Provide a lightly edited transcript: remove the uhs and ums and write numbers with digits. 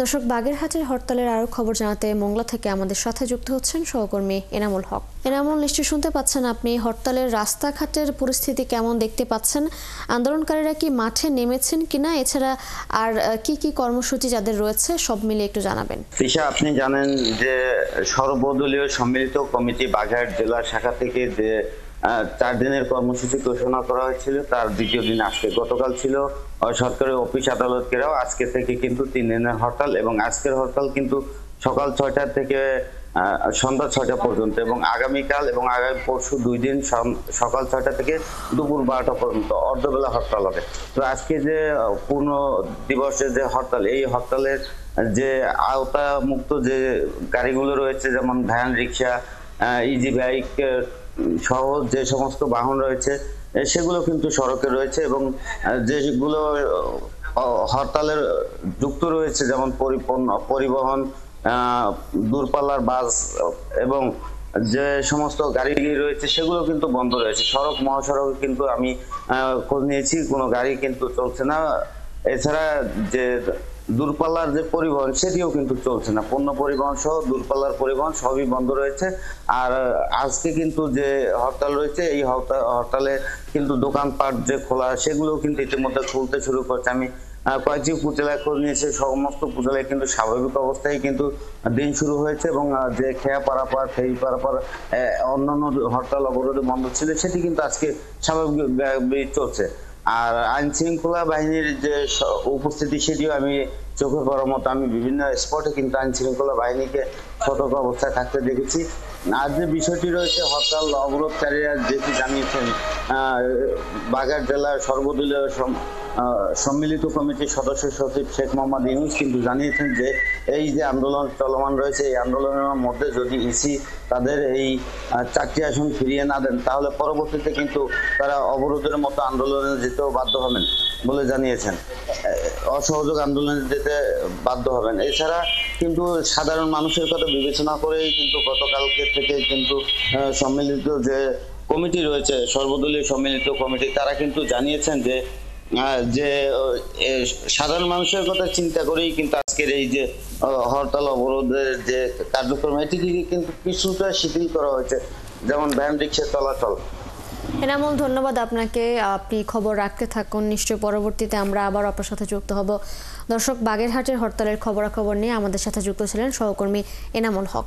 দর্শক, বাগেরহাটের হরতালের আরো খবর জানাতে মোংলা থেকে আমাদের সাথে যুক্ত হচ্ছেন সহকর্মী এনামুল হক। এনামুল, নিশ্চয়ই শুনতে পাচ্ছেন আপনি হরতালের রাস্তাঘাটের পরিস্থিতি কেমন দেখতে পাচ্ছেন? আন্দোলনকারীরা কি মাঠে নেমেছেন কিনা, এছাড়া আর কি কি কর্মসূচি যাদের রয়েছে সব মিলে একটু জানাবেন। তৃষা, আপনি জানেন যে সর্বদলীয় সম্মিলিত কমিটি বাগেরহাট জেলা শাখা থেকে যে 4 দিনের কর্মসূচি ঘোষণা করা হয়েছিল তার দ্বিতীয় দিন আজকে। গতকাল ছিল সরকারি অফিস আদালত ঘেরাও, আজকে থেকে কিন্তু 3 দিনের হরতাল এবং আজকের হরতাল কিন্তু সকাল 6টা থেকে সন্ধ্যা 6টা পর্যন্ত এবং আগামীকাল এবং আগামী পরশু 2 দিন সকাল 6টা থেকে দুপুর 12টা পর্যন্ত অর্ধবেলা হরতাল হবে। তো আজকে যে পূর্ণ দিবসের যে হরতাল, এই হরতালের যে আওতা মুক্ত যে গাড়িগুলো রয়েছে, যেমন ভ্যান, রিক্সা, ইজি বাইক সহ যে সমস্ত বাহন রয়েছে সেগুলো কিন্তু সড়কে রয়েছে এবং যেগুলো হরতালের যুক্ত রয়েছে, যেমন পরিবহন, দূরপাল্লার বাস এবং যে সমস্ত গাড়ি রয়েছে সেগুলো কিন্তু বন্ধ রয়েছে। সড়ক মহাসড়কে কিন্তু আমি খোঁজ নিয়েছি, কোনো গাড়ি কিন্তু চলছে না। এছাড়া যে দূরপাল্লার যে পরিবহন সেটিও কিন্তু চলছে না, পণ্য পরিবহন সহ দূরপাল্লার পরিবহন সবই বন্ধ রয়েছে। আর আজকে কিন্তু যে হরতাল রয়েছে, এই হরতালে কিন্তু দোকানপাট যে খোলা সেগুলো কিন্তু ইতিমধ্যে খুলতে শুরু করছে। আমি কয়েকটি উপজেলায় খোঁজ নিয়েছি, সমস্ত উপজেলায় কিন্তু স্বাভাবিক অবস্থায় কিন্তু দিন শুরু হয়েছে এবং যে খেয়া পারাপার, ফেরি পারাপার অন্যান্য হরতাল অবরোধে বন্ধ ছিল সেটি কিন্তু আজকে স্বাভাবিক চলছে। আর আইন শৃঙ্খলা বাহিনীর যে উপস্থিতি সেটিও আমি চোখে পড়ার মতো, আমি বিভিন্ন স্পটে কিন্তু আইন শৃঙ্খলা বাহিনীকে সতর্ক অবস্থায় থাকতে দেখেছি। আর যে বিষয়টি রয়েছে, হরতাল অবরোধকারীরা যেটি জানিয়েছেন, বাগেরহাট জেলার সর্বদলীয় সম্মিলিত কমিটির সদস্য সচিব শেখ মোহাম্মদ ইউনূস কিন্তু জানিয়েছেন যে এই যে আন্দোলন চলমান রয়েছে, এই আন্দোলনের মধ্যে যদি ইসি তাদের এই 4টি আসন ফিরিয়ে না দেন তাহলে পরবর্তীতে কিন্তু তারা অবরোধের মতো আন্দোলনে যেতেও বাধ্য হবেন বলে জানিয়েছেন, অসহযোগ আন্দোলনে যেতে বাধ্য হবেন। এছাড়া কিন্তু সাধারণ মানুষের কথা বিবেচনা করেই কিন্তু গতকালকে থেকে কিন্তু সম্মিলিত যে কমিটি রয়েছে, সর্বদলীয় সম্মিলিত কমিটি, তারা কিন্তু জানিয়েছেন যে সাধারণ মানুষের কথা চিন্তা করেই কিন্তু আজকের এই যে হরতাল অবরোধের যে কার্যক্রম এটিকে কিন্তু কিছুটা শিথিল করা হয়েছে, যেমন ভ্যান, রিক্সা চলাচল। এনামুল, ধন্যবাদ আপনাকে। আপনি খবর রাখতে থাকুন, নিশ্চয়ই পরবর্তীতে আমরা আবার আপনার সাথে যুক্ত হব। দর্শক, বাগেরহাটের হরতালের খবরাখবর নিয়ে আমাদের সাথে যুক্ত ছিলেন সহকর্মী এনামুল হক।